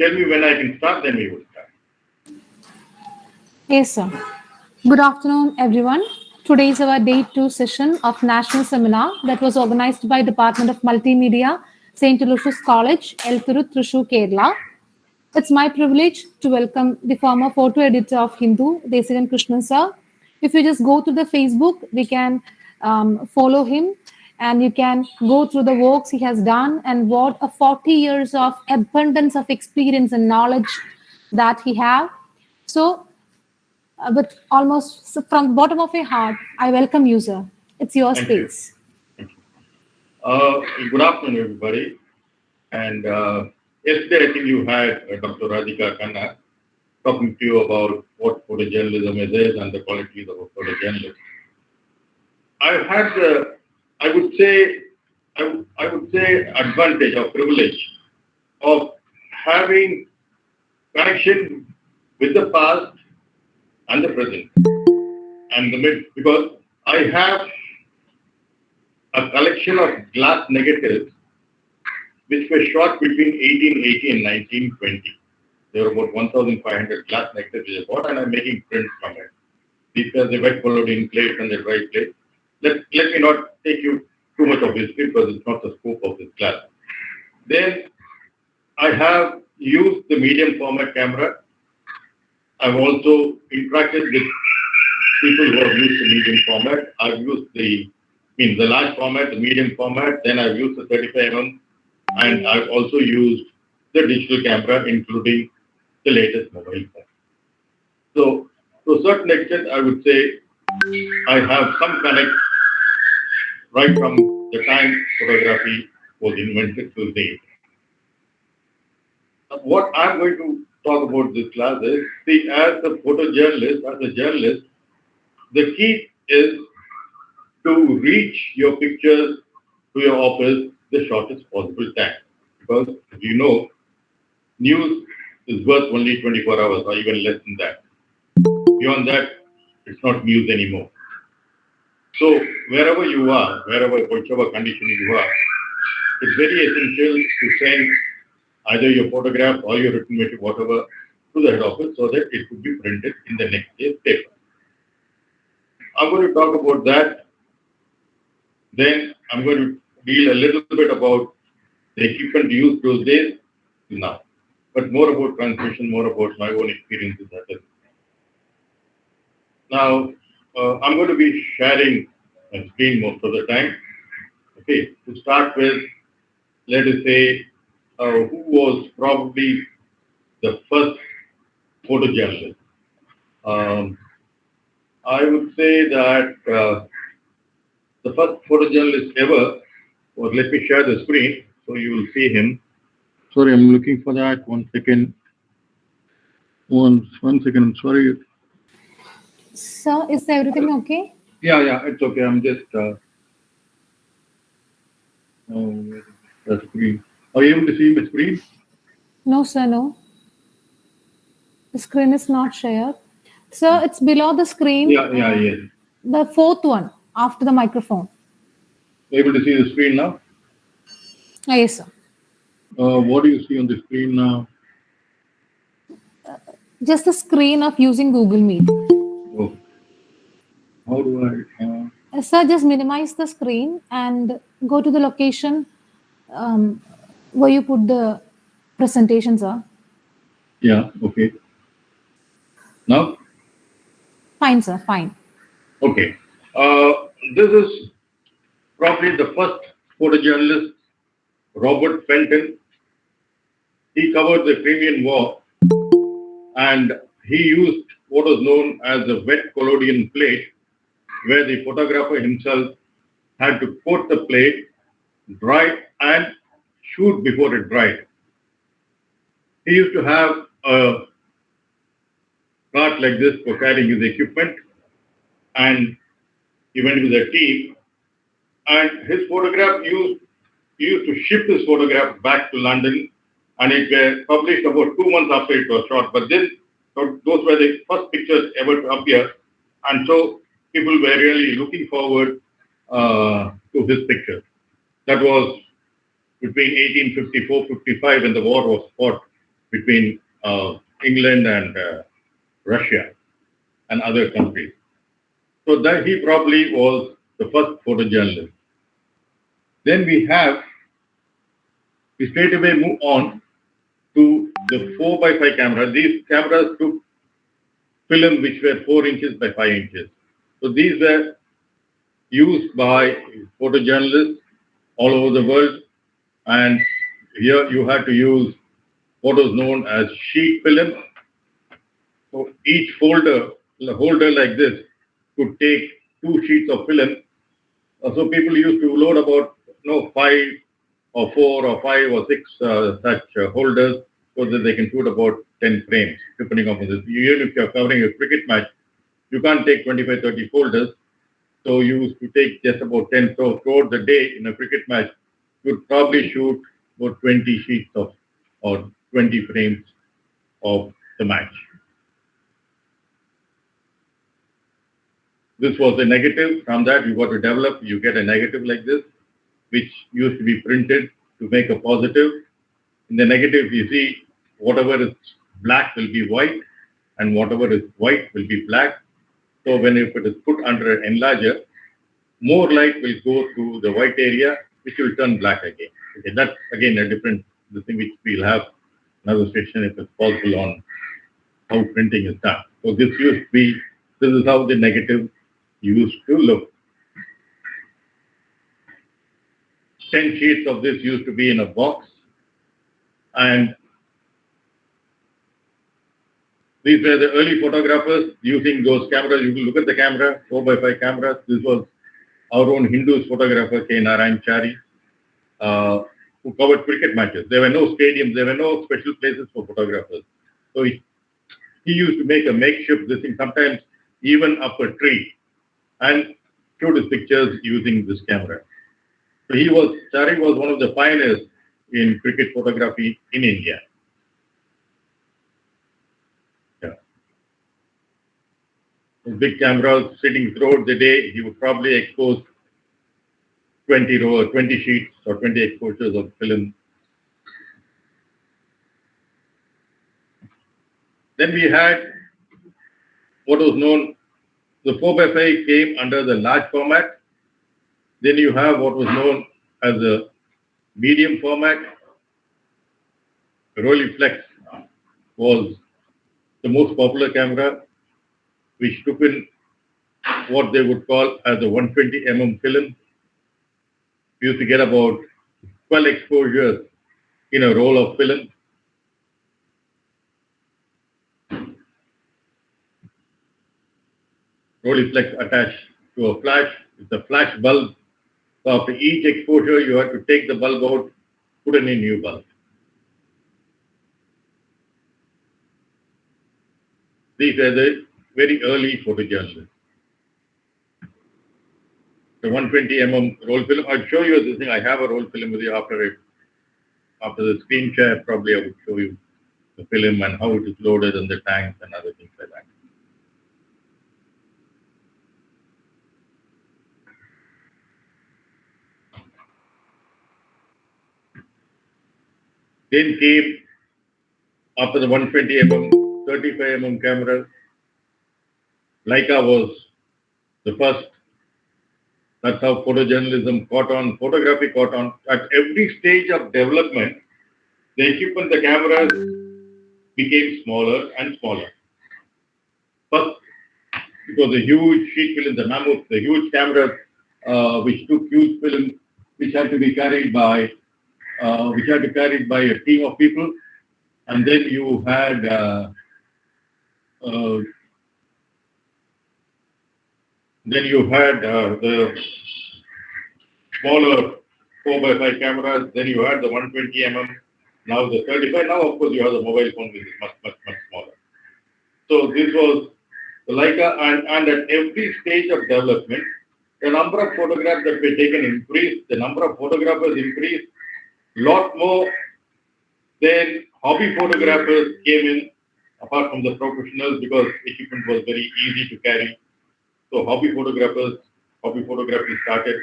tell me when I can start, then we will start. Yes, sir. Good afternoon, everyone. Today is our day 2 session of National Seminar that was organized by Department of Multimedia, St. Aloysius College, Elthuru, Thrissur, Kerala. It's my privilege to welcome the former photo editor of Hindu, Desikan Krishnan, sir. If you just go to the Facebook, we can follow him and you can go through the works he has done and what a 40 years of abundance of experience and knowledge that he have. So, but almost from the bottom of my heart, I welcome you, sir. It's your Thank space. You. Thank you. Good afternoon, everybody. And yesterday, I think you had Dr. Desikan Krishnan talking to you about what photojournalism is and the qualities of a photojournalist. I've had the, I would say, advantage or privilege of having connection with the past and the present and the mid, because I have a collection of glass negatives which were shot between 1880 and 1920. There were about 1,500 glass negatives which I bought, and I'm making prints from it. These are the wet colored in plates and the dry plates. Let me not take you too much of history because it's not the scope of this class. Then I have used the medium format camera. I've also interacted with people who have used the medium format. I've used the large format, the medium format. Then I've used the 35mm, and I've also used the digital camera, including the latest mobile phone. So, to a certain extent, I would say I have some connect right from the time photography was invented till date. What I'm going to talk about this class is, see, as a photojournalist, as a journalist, the key is to reach your pictures to your office the shortest possible time. Because, as you know, news is worth only 24 hours or even less than that. Beyond that, it's not news anymore. So, wherever you are, whichever condition you are, it's very essential to send either your photograph or your written material, whatever, to the head office so that it could be printed in the next day's paper. I'm going to talk about that. Then I'm going to deal a little bit about the equipment used those days to now. But more about transmission, more about my own experiences. Now, I'm going to be sharing my screen most of the time. Okay, to start with, let us say, who was probably the first photojournalist? I would say that the first photojournalist ever was, let me share the screen so you will see him. Sorry, I'm looking for that. 1 second. One second, I'm sorry. Sir, is everything okay? Yeah, it's okay. I'm just... the screen. Are you able to see the screen? No, sir, no. The screen is not shared. Sir, it's below the screen. Yes. The fourth one after the microphone. Able to see the screen now? Yes, sir. What do you see on the screen now? Just the screen of using Google Meet. Oh. How do I... Sir, just minimize the screen and go to the location where you put the presentation, sir. Yeah, okay. Now? Fine, sir, fine. Okay. This is probably the first photojournalist, Robert Fenton. He covered the Crimean War and he used what was known as a wet collodion plate, where the photographer himself had to coat the plate, dry, and shoot before it dried. He used to have a cart like this for carrying his equipment, and he went with a team. And his photograph he used to ship his photograph back to London, and it was published about 2 months after it was shot. But then those were the first pictures ever to appear, and so people were really looking forward to his pictures. That was between 1854-55 when the war was fought between England and Russia and other countries. So that he probably was the first photojournalist. Then we straight away move on to the 4x5 camera. These cameras took film which were 4 inches by 5 inches. So these were used by photojournalists all over the world, and here you had to use what was known as sheet film. So each holder like this, could take 2 sheets of film. So people used to load about 5 or 4 or 5 or 6 such holders, so that they can shoot about 10 frames, depending on this. Even if you're covering a cricket match, you can't take 25, 30 folders. So you used to take just about 10. So throughout the day in a cricket match, you'd probably shoot about 20 sheets of or 20 frames of the match. This was the negative. From that, you got to develop, you get a negative like this, which used to be printed to make a positive. In the negative, you see whatever is black will be white, and whatever is white will be black. So if it is put under an enlarger, more light will go to the white area, which will turn black again. Okay, that's again a different thing which we'll have another session if it's possible on how printing is done. So this is how the negative used to look. 10 sheets of this used to be in a box, and these were the early photographers using those cameras. You can look at the camera, 4x5 cameras. This was our own Hindus photographer, K. Narayanachari, who covered cricket matches. There were no stadiums, there were no special places for photographers. So he used to make a makeshift this thing, sometimes even up a tree, and shoot his pictures using this camera. So Chari was one of the pioneers in cricket photography in India. Yeah. With big cameras sitting throughout the day, he would probably expose 20 sheets or 20 exposures of film. Then we had what was known, the 4x5 came under the large format. Then you have what was known as a medium format. Rolleiflex was the most popular camera, which took in what they would call as a 120 mm film. We used to get about 12 exposures in a roll of film. Rolleiflex attached to a flash. It's a flash bulb. So after each exposure, you have to take the bulb out, put in a new bulb. These are the very early photojournalists. The 120 mm roll film. I'll show you this thing. I have a roll film with you after the screen share. Probably I would show you the film and how it is loaded in the tanks and other things like that. Then came, after the 120 mm, 35 mm camera. Leica was the first. That's how photojournalism caught on, photography caught on. At every stage of development, the equipment, the cameras became smaller and smaller. First, it was a huge sheet film, the mammoth, the huge cameras, which took huge film, which had to be carried by a team of people. And then you had the smaller 4x5 cameras. Then you had the 120 mm. Now the 35. Now, of course, you have the mobile phone, which is much smaller. So this was the Leica, and at every stage of development, the number of photographs that were taken increased. The number of photographers increased. Lot more. Then hobby photographers came in, apart from the professionals, because equipment was very easy to carry. So hobby photography started,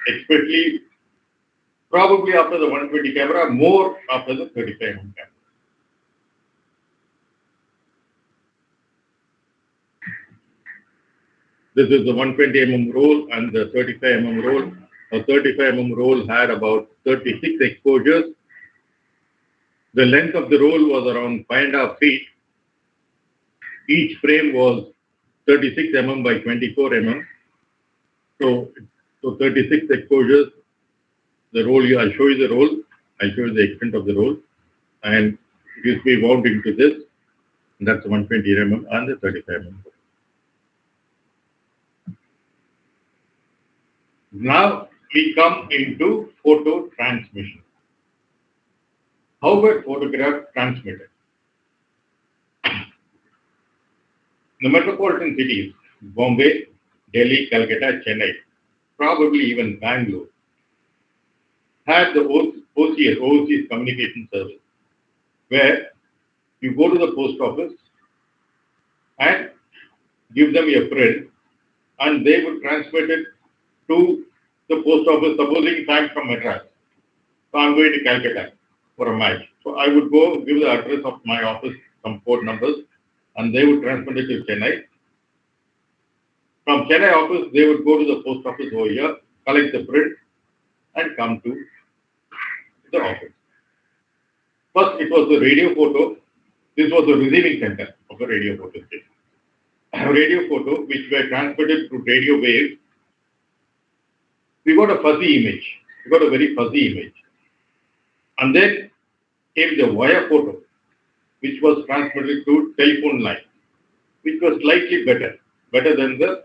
especially probably after the 120 camera, more after the 35 mm camera. This is the 120 mm roll and the 35 mm roll. A 35 mm roll had about 36 exposures. The length of the roll was around 5.5 feet. Each frame was 36 mm by 24 mm. So 36 exposures. The roll, I'll show you the roll. I'll show you the extent of the roll. And it used to be wound into this. And that's 120 mm and the 35 mm. Now we come into photo transmission. How were photographs transmitted? The metropolitan cities, Bombay, Delhi, Calcutta, Chennai, probably even Bangalore, had the OCS, Overseas Communication Service, where you go to the post office and give them your print, and they would transmit it to the post office. Supposing I'm from Madras, so I'm going to Calcutta for a match. So I would go give the address of my office, some code numbers, and they would transmit it to Chennai. From Chennai office, they would go to the post office over here, collect the print, and come to the office. First, it was the radio photo. This was the receiving center of the radio photo station. A radio photo, which were transmitted through radio waves. We got a fuzzy image. We got a very fuzzy image. And then came the wire photo, which was transmitted through telephone line, which was slightly better than the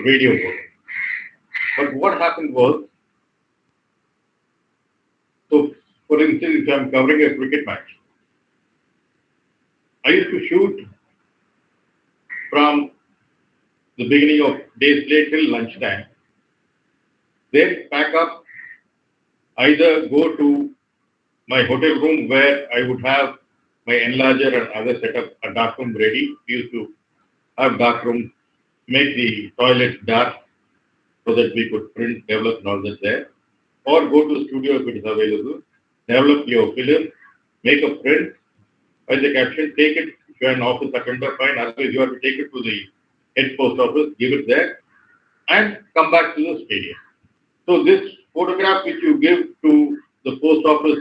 radio photo. But what happened was, so for instance, if I'm covering a cricket match, I used to shoot from the beginning of day late till lunchtime, then pack up, either go to my hotel room where I would have my enlarger and other setup, a dark room ready. We used to have dark room, make the toilet dark so that we could print, develop and all that there. Or go to the studio if it is available, develop your film, make a print, write the caption, take it. If you are an office attender, fine. Otherwise, you have to take it to the head post office, give it there, and come back to the stadium. So this photograph which you give to the post office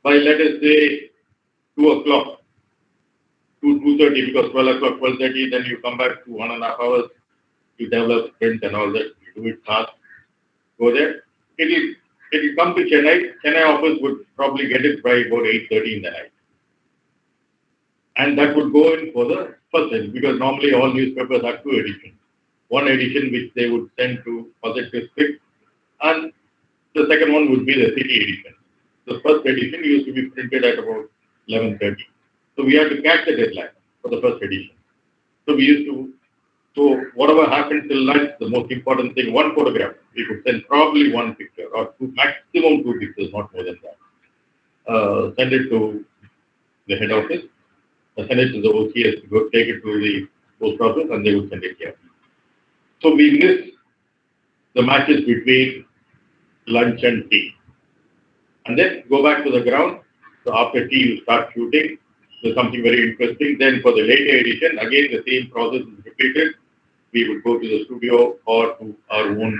by, let us say, 2 o'clock, 2:30, because 12 o'clock, 12:30, then you come back to 1.5 hours, you develop print and all that, you do it fast, go there. It will come to Chennai. Chennai office would probably get it by about 8:30 in the night. And that would go in for the first edition, because normally all newspapers have 2 editions. One edition which they would send to other districts, and the second one would be the city edition. The first edition used to be printed at about 11:30. So we had to catch the deadline for the first edition. So whatever happened till lunch, the most important thing, one photograph, we could send probably one picture or maximum 2 pictures, not more than that. Send it to the head office, send it to the OCS, go take it to the post office, and they would send it here. So we missed the matches between lunch and tea. And then go back to the ground. So after tea, you start shooting. There's something very interesting. Then for the later edition, again, the same process is repeated. We would go to the studio or to our own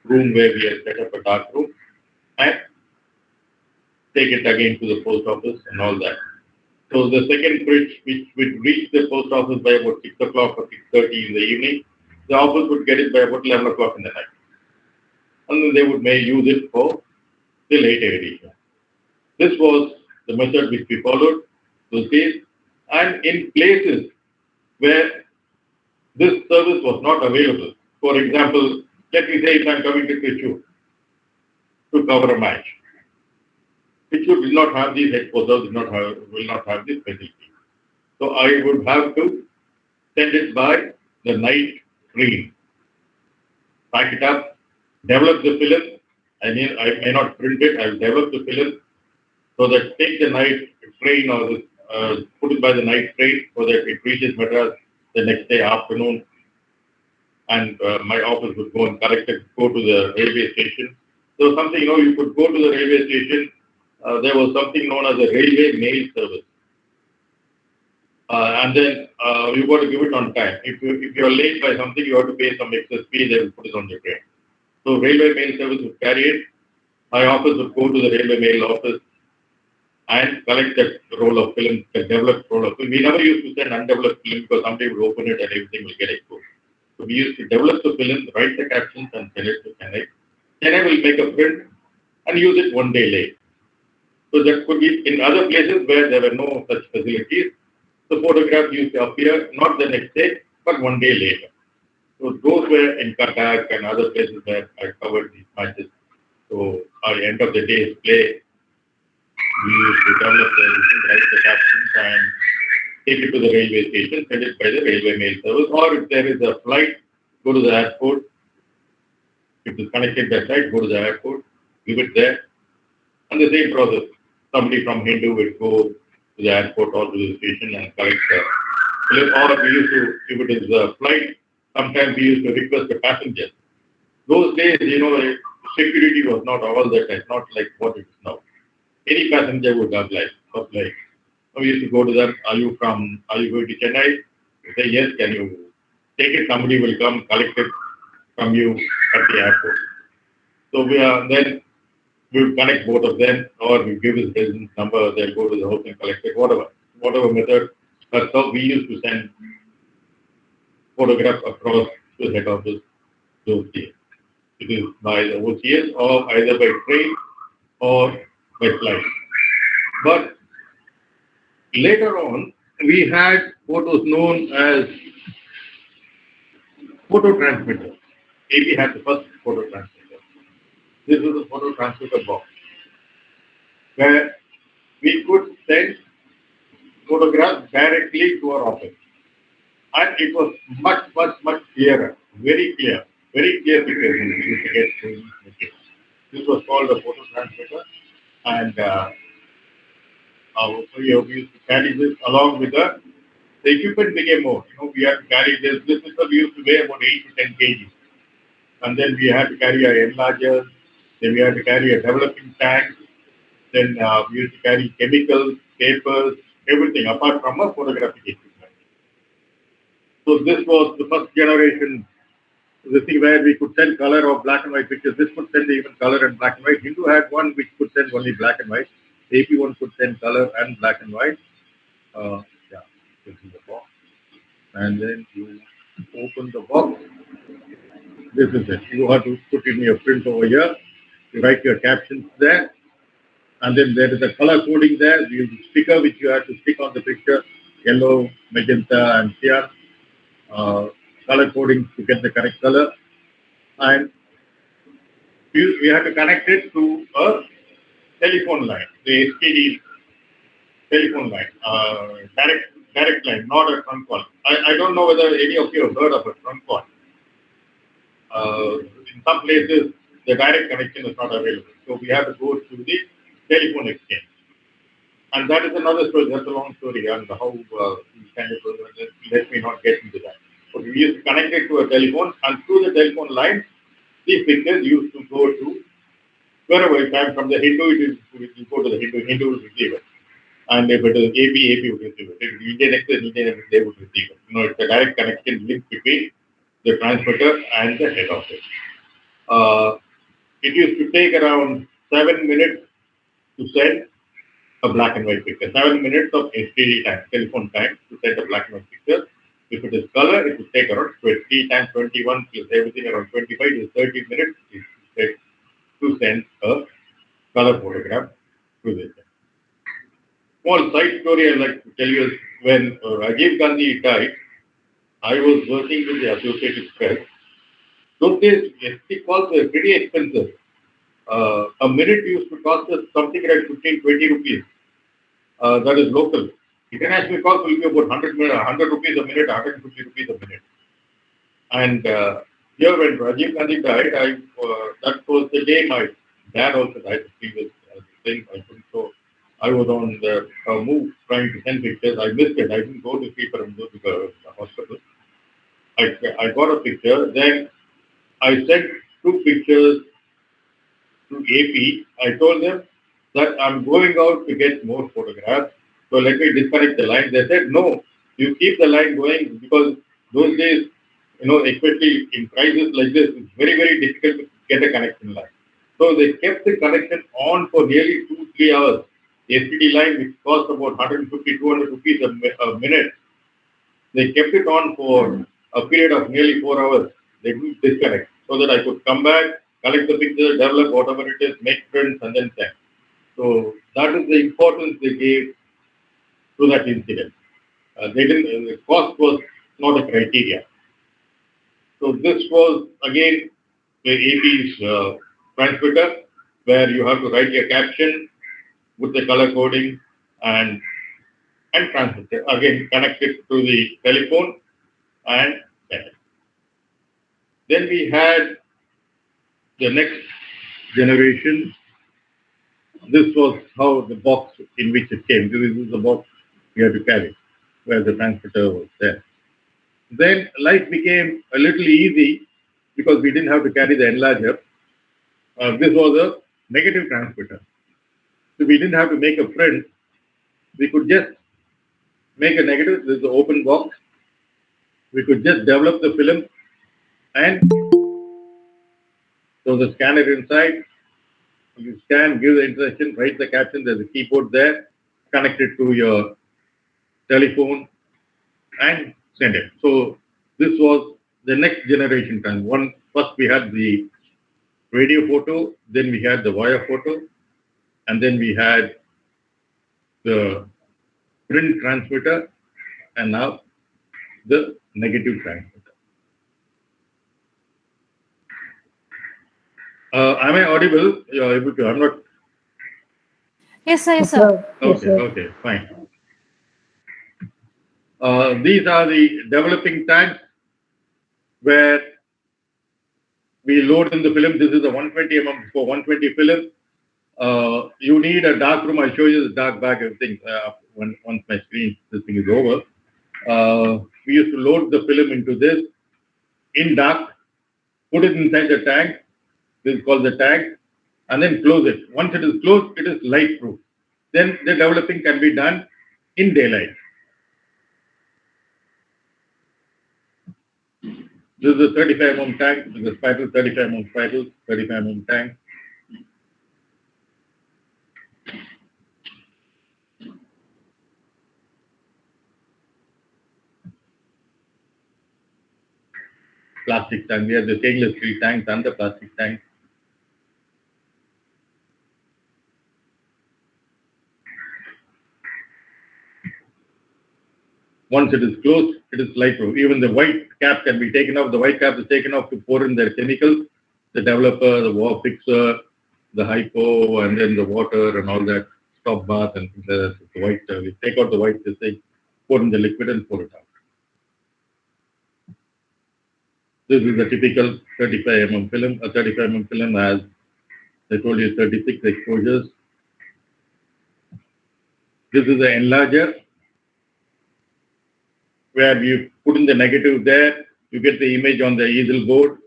room where we have set up a dark room and take it again to the post office and all that. So the second bridge, which would reach the post office by about 6 o'clock or 6:30 in the evening, the office would get it by about 11 o'clock in the night. And then they would may use it for the later edition. This was the method which we followed those days. And in places where this service was not available, for example, let me say if I'm coming to Trichy to cover a match, Trichy will not have these headquarters, will not have this facility. So I would have to send it by the night train, pack it up, develop the film. I may not print it, I will develop the film so that take the night train or put it by the night train so that it reaches Madras the next day afternoon. And my office would go and collect it, go to the railway station. So something, you could go to the railway station. There was something known as a railway mail service. And then you got to give it on time. If you're late by something, you have to pay some excess fee. They will put it on the train. So railway mail service would carry it. My office would go to the railway mail office and collect that roll of film, the developed roll of film. We never used to send undeveloped film because somebody would open it and everything will get exposed. So we used to develop the film, write the captions and send it to Chennai. Chennai will make a print and use it one day late. So that could be in other places where there were no such facilities. The photograph used to appear not the next day, but one day later. So those were in Cuttack and other places where I covered these matches. So at the end of the day's play, we used to develop write the captions and take it to the railway station, send it by the railway mail service. Or if there is a flight, go to the airport. If it's connected that side, go to the airport, leave it there. And the same process. Somebody from Hindu would go to the airport or to the station and collect the film. Or we used to, if it is a flight, sometimes we used to request the passengers. Those days, security was not all that, it's not like what it is now. Any passenger would apply. We used to go to them, are you going to Chennai? They say, yes, can you take it? Somebody will come collect it from you at the airport. So then we would connect both of them, or we give his residence number, they'll go to the house and collect it, whatever method. That's how we used to send photographs across to the head office those days. It is by the OCS or either by train or by flight. But later on, we had what was known as photo transmitter. AP had the first photo transmitter. This was a photo transmitter box where we could send photographs directly to our office. And it was much, much, much clearer, very clear pictures. This was called a photo transmitter. And we used to carry this along with the equipment became more. We had to carry this. This is what we used to weigh about 8 to 10 kg. And then we had to carry a enlarger. Then we had to carry a developing tank. Then we used to carry chemicals, papers, everything apart from a photographic equipment. So this was the first generation, the thing where we could send color or black and white pictures. This could send even color and black and white. Hindu had one which could send only black and white. AP one could send color and black and white. This is the box. And then you open the box. This is it. You have to put in your print over here. You write your captions there. And then there is a color coding there. You use a sticker which you have to stick on the picture. Yellow, magenta, and cyan. Color coding to get the correct color. And we have to connect it to a telephone line, the STD telephone line, direct line, not a trunk call. I don't know whether any of you have heard of a trunk call. In some places, the direct connection is not available. So we have to go to the telephone exchange. And that is another story. That's a long story. And how let me not get into that. But we used to connect it to a telephone, and through the telephone line, these pictures used to go to wherever it came from the Hindu, it will go to the Hindu will receive it. And if it is AP would receive it. If it is Indian Express, they would receive it. It's a direct connection link between the transmitter and the head office. It used to take around 7 minutes to send a black and white picture. 7 minutes of STD time, telephone time to send a black and white picture. If it is color, it would take around 20 times 21 plus everything around 25 to 30 minutes to send a color photograph to this. Small side story I'd like to tell you is when Rajiv Gandhi died, I was working with the Associated Press. Those days, ST calls were pretty expensive. A minute used to cost us something like 15, 20 rupees. That is local. International calls will be about 100 rupees a minute, 150 rupees a minute. And here when Rajiv Gandhi died, that was the day my dad also died. He was saying so I was on the move trying to send pictures. I missed it. I didn't go to see Paramdu because the hospital. I got a picture. Then I sent 2 pictures to AP. I told them that I'm going out to get more photographs. So let me disconnect the line. They said, no, You keep the line going because those days, especially in crisis like this, it's very, very difficult to get a connection line. So they kept the connection on for nearly 2-3 hours. The STD line, which cost about 150, 200 rupees a minute, they kept it on for a period of nearly 4 hours. They didn't disconnect so that I could come back, collect the picture, develop whatever it is, make prints, and then send. So that is the importance they gave to that incident. They didn't. The cost was not a criteria. So this was again the AP's transmitter, where you have to write your caption with the color coding and transmit it. Again, connect it to the telephone and send it. Then we had the next generation. This was how the box in which it came. This is the box we had to carry, where the transmitter was there. Then life became a little easy because we didn't have to carry the enlarger. This was a negative transmitter. So we didn't have to make a print. We could just make a negative. This is the open box. We could just develop the film and so the scanner inside. You scan, give the instruction, write the caption. There's a keyboard there. Connect it to your telephone and send it. So this was the next generation time. First we had the radio photo, then we had the wire photo, and then we had the print transmitter, and now the negative transmitter. Am I audible? You're able to? I'm not. Yes, sir. Yes, sir. Okay, fine. These are the developing tanks where we load in the film. This is a 120 mm for 120 film. You need a dark room. I'll show you the dark bag, everything, once my screen, this thing is over. We used to load the film into this in dark, put it inside the tank. This is called the tank, and then close it. Once it is closed, it is light proof. Then the developing can be done in daylight. This is a 35 mm tank. This is a spiral, 35 mm spiral, 35 mm tank. Plastic tank. We have the stainless steel tanks and the plastic tank. Once it is closed, it is light proof. Even the white cap can be taken off. The white cap is taken off to pour in their chemicals. The developer, the war fixer, the hypo, and then the water and all that, stop bath and the white. We take out the white, this thing, pour in the liquid and pour it out. This is a typical 35 mm film. A 35 mm film has, I told you, 36 exposures. This is the enlarger, where you put in the negative there, you get the image on the easel board,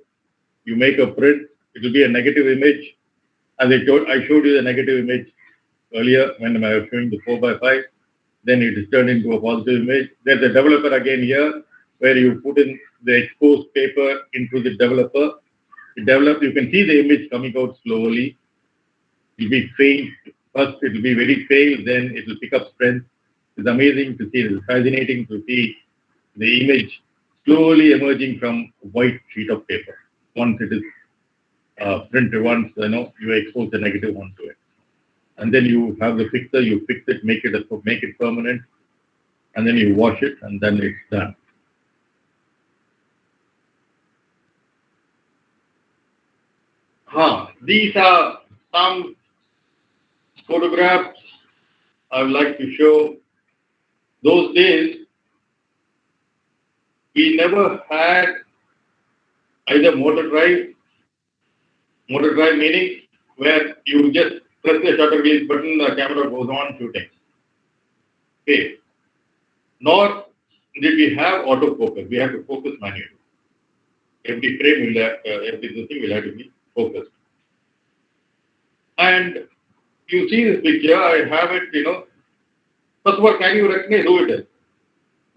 you make a print, it will be a negative image. As I showed you the negative image earlier when I was showing the 4x5, then it is turned into a positive image. There's a developer again here, where you put in the exposed paper into the developer. You can see the image coming out slowly. It will be faint. First, it will be very pale, then it will pick up strength. It's amazing to see, it's fascinating to see the image slowly emerging from a white sheet of paper. Once it is printed, once you expose the negative onto it, and then you have the fixer. You fix it, make it permanent, and then you wash it, and then it's done. These are some photographs I would like to show. Those days, we never had either motor drive meaning where you just press the shutter release button, the camera goes on shooting. Okay. Nor did we have autofocus. We had to focus manually. Every frame everything will have to be focused. And you see this picture, I have it, first of all, can you recognize who it is?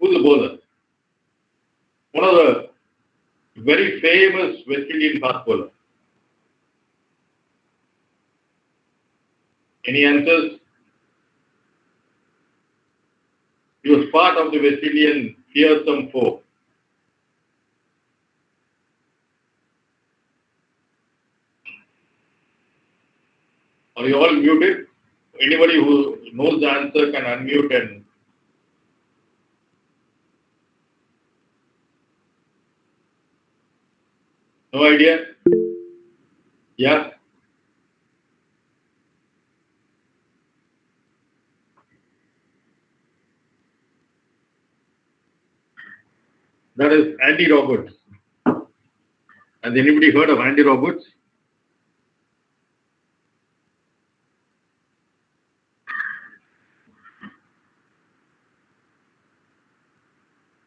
who's the bowler? One of the very famous West Indian fast bowler. Any answers? He was part of the West Indian fearsome four. Are you all muted? Anybody who knows the answer can unmute and no idea? Yeah? That is Andy Roberts. Has anybody heard of Andy Roberts?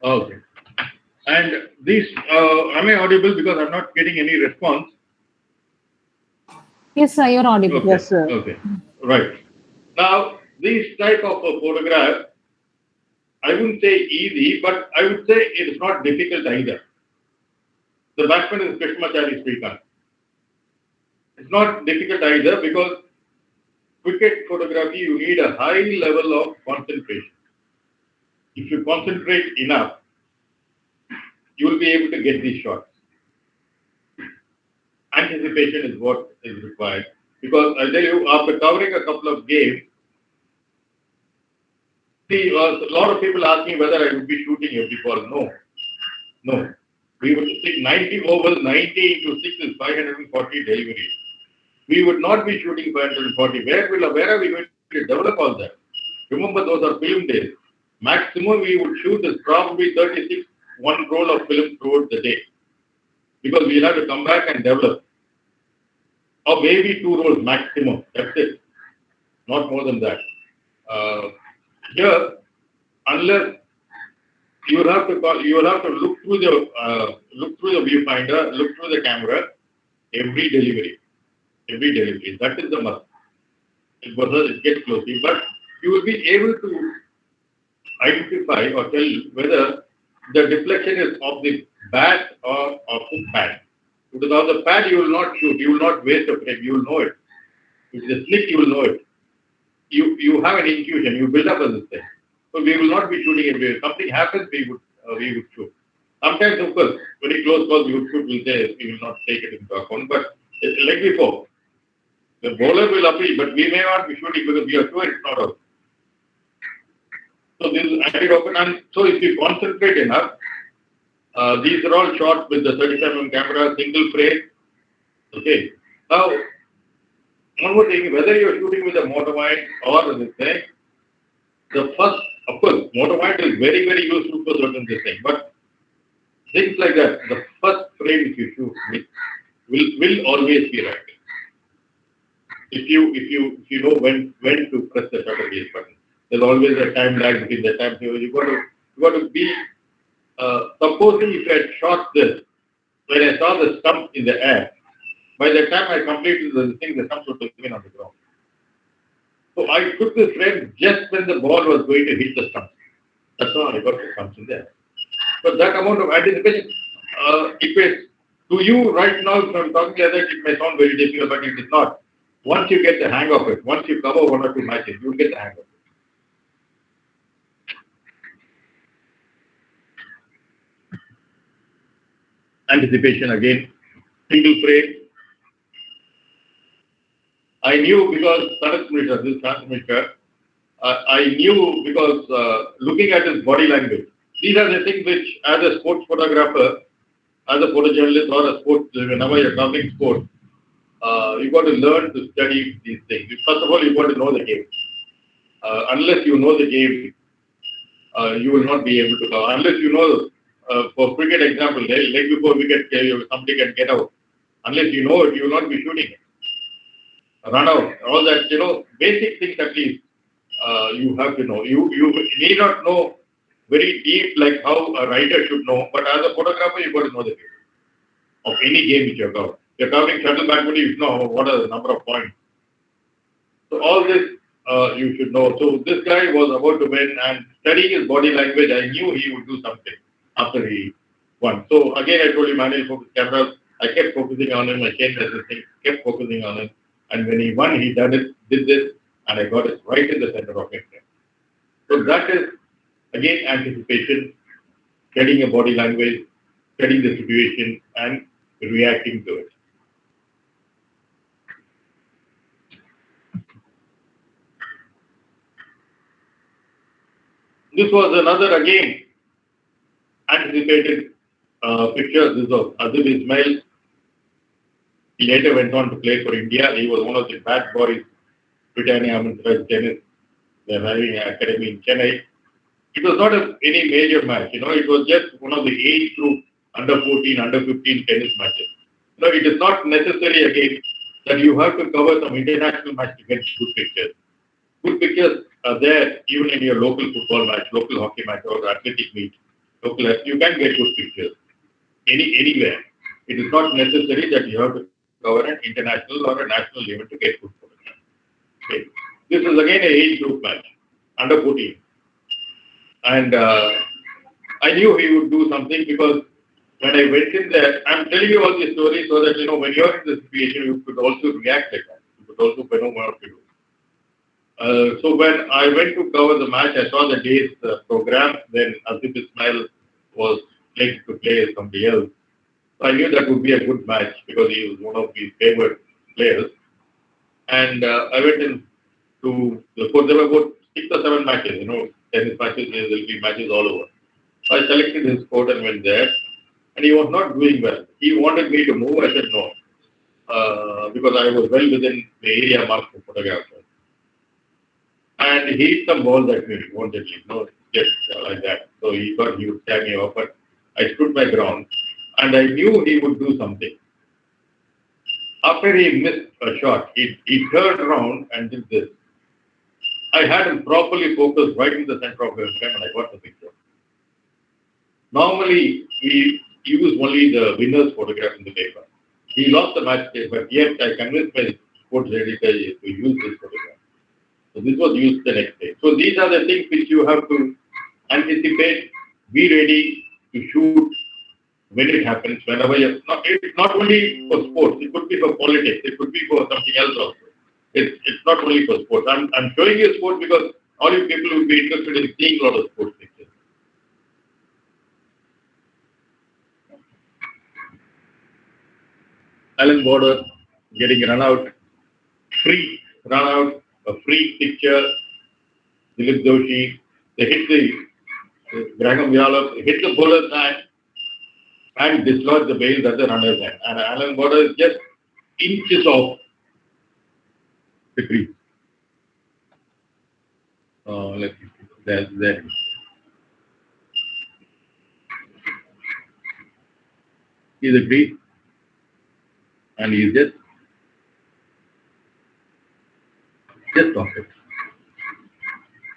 Okay. And these, am I audible because I'm not getting any response? Yes, sir, you're audible. Okay. Yes, sir. Okay. Right. Now, these type of a photograph, I wouldn't say easy, but I would say it is not difficult either. The batsman is Krishnan Srikanth. It's not difficult either because cricket photography, you need a high level of concentration. If you concentrate enough, you will be able to get these shots. Anticipation is what is required. Because I'll tell you, after covering a couple of games, see, a lot of people ask me whether I would be shooting every ball. No. No. We would take 90 overs, 90 into 6 is 540 deliveries. We would not be shooting 540. Where are we going to develop all that? Remember, those are film days. Maximum we would shoot is probably 36, one roll of film throughout the day. Because we'll have to come back and develop. Or maybe 2 rolls maximum. That's it. Not more than that. Here, unless you will have to look through the viewfinder, look through the camera, every delivery. That is the must. It gets closely, but you will be able to identify or tell whether the deflection is of the bat or of the pad. Because of the pad, you will not shoot. You will not waste a frame. You will know it. If it is a slick, you will know it. You have an intuition. You build up a system. So we will not be shooting everywhere. If something happens, we would shoot. Sometimes, of course, very close calls, we would shoot. We'll say we will not take it into account. But like before, the bowler will appeal, but we may not be shooting because we are sure it's not out. So this is anti-open, and so if you concentrate enough, these are all shot with the 35mm camera, single frame. Okay. Now, one more thing, whether you're shooting with a motor wind or this thing, the first, of course, motor wind is very, very useful for certain this thing, but things like that, the first frame if you shoot with will always be right. If you know when to press the shutter release button. There's always a time lag between the time. You got to be. Supposing if I had shot this, when I saw the stump in the air, by the time I completed the thing, the stump would have been on the ground. So I took the frame just when the ball was going to hit the stump. That's all I got the stumps in there. But that amount of anticipation, it is to you right now. If I'm talking like that, it may sound very difficult, but it is not. Once you get the hang of it, once you cover 1 or 2 matches, you will get the hang of it. Anticipation again, single frame. I knew because this transmitter, I knew because looking at his body language. These are the things which, as a sports photographer, as a photojournalist or a sports, whenever you're covering sports, you got to learn to study these things. First of all, you got to know the game. Unless you know the game, you will not be able to cover. Unless you know, for cricket example, like before wicket, somebody can get out. Unless you know it, you will not be shooting it. Run out, all that, basic things at least you have to know. You need not know very deep like how a writer should know, but as a photographer, you got to know the game of any game which you're covering. You're covering shuttle badminton, you know what are the number of points. So all this you should know. So this guy was about to win, and studying his body language, I knew he would do something after he won. So again, I told you, manual focus cameras. I kept focusing on him. I kept focusing on him. And when he won, he did this, and I got it right in the center of it. So that is, again, anticipation, studying a body language, studying the situation, and reacting to it. This was another, again, anticipated picture. This was Azim Ismail. He later went on to play for India. He was one of the bad boys, Britannia Amateur Tennis. They're having an academy in Chennai. It was not any major match, it was just one of the age group under 14, under 15 tennis matches. It is not necessary again that you have to cover some international match to get good pictures. Good pictures are there even in your local football match, local hockey match or athletic meet. You can get good pictures anywhere. It is not necessary that you have to cover an international or a national event to get good photographs. Okay. This is again an age group match, under 14. And I knew he would do something because when I went in there, I'm telling you all these stories so that, when you're in the situation, you could also react like that. You could also know what to do. So when I went to cover the match, I saw the day's program. Then Azim Ismail was playing to play as somebody else. So I knew that would be a good match because he was one of his favorite players. And I went in to the court. There were about 6 or 7 matches, tennis matches, there will be matches all over. So I selected his court and went there. And he was not doing well. He wanted me to move. I said no. Because I was well within the area marked for photographers. And he hit some balls at me, wantedly, just like that. So he thought he would stand me off, but I stood my ground. And I knew he would do something. After he missed a shot, he turned around and did this. I had him properly focused right in the center of his frame and I got the picture. Normally, he used only the winner's photograph in the paper. He lost the match day, but yet I convinced my sports editor to use this photograph. So this was used the next day. So these are the things which you have to anticipate, be ready to shoot when it happens, whenever it's not only for sports, it could be for politics, it could be for something else also. It's not only for sports. I'm showing you sports because all you people will be interested in seeing a lot of sports pictures. Alan Border getting run out, a free picture. Dilip Doshi, they hit the Graham Yalov, hit the bowler's hand and dislodge the bails at the runner's hand. And Alan Border is just inches off the crease. Let's see. There. He's a crease. And he's just off it.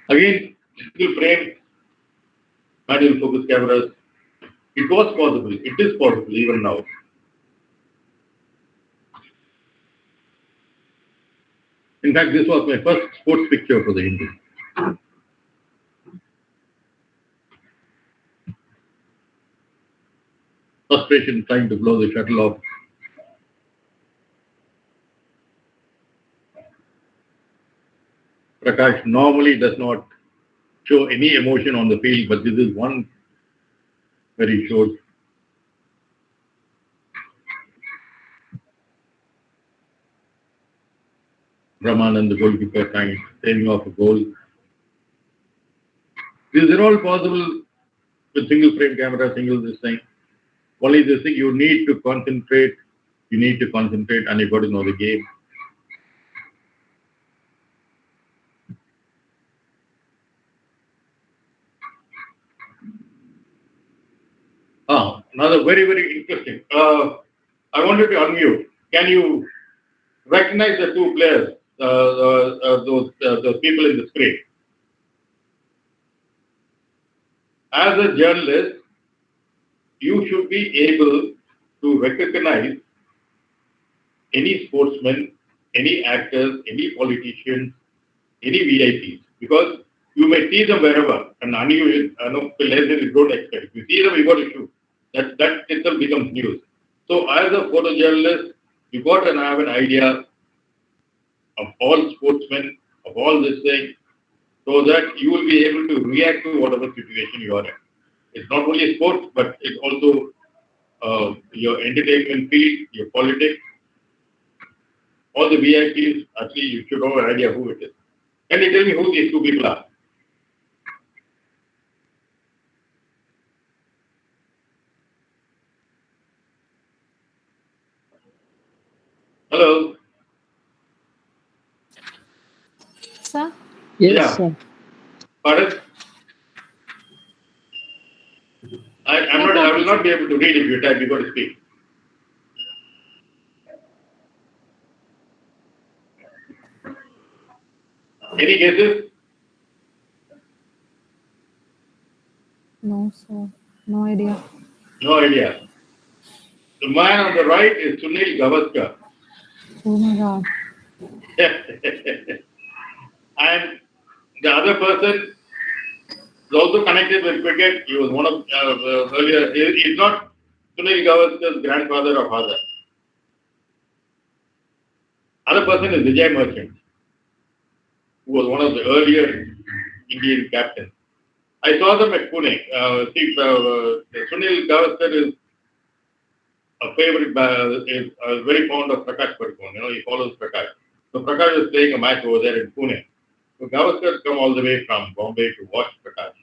Again, single frame, manual focus cameras. It was possible. It is possible even now. In fact, this was my first sports picture for the Indians. Frustration trying to blow the shuttle off. Prakash normally does not show any emotion on the field, but this is one where he showed. Brahmanand, the goalkeeper, saving off a goal. These are all possible with single frame camera, single this thing. Only this thing, you need to concentrate, and you've got to know the game. Another very, very interesting. I wanted to unmute. Can you recognize the two players, those people in the screen? As a journalist, you should be able to recognize any sportsman, any actors, any politicians, any VIPs, because you may see them wherever, and unusual, places you don't expect. If you see them, you got to shoot. That itself becomes news. So as a photojournalist, you got to have an idea of all sportsmen, of all this thing, so that you will be able to react to whatever situation you are in. It's not only sports, but it's also your entertainment field, your politics, all the VIPs. Actually, you should have an idea who it is. Can you tell me who these two people are? Hello? Sir? Yes, Yeah. sir. Pardon? I will not be able to read if you type, you got to speak. Any guesses? No, sir. No idea. No idea. The man on the right is Sunil Gavaskar. Oh my God. And the other person is also connected with cricket. He was one of earlier. He's not Sunil Gavaskar's grandfather or father. Other person is Vijay Merchant, who was one of the earlier Indian captains. I saw them at Pune. Sunil Gavaskar is a favorite, is very fond of Prakash Padukone. He follows Prakash. So Prakash is playing a match over there in Pune. So Gavaskar come all the way from Bombay to watch Prakash.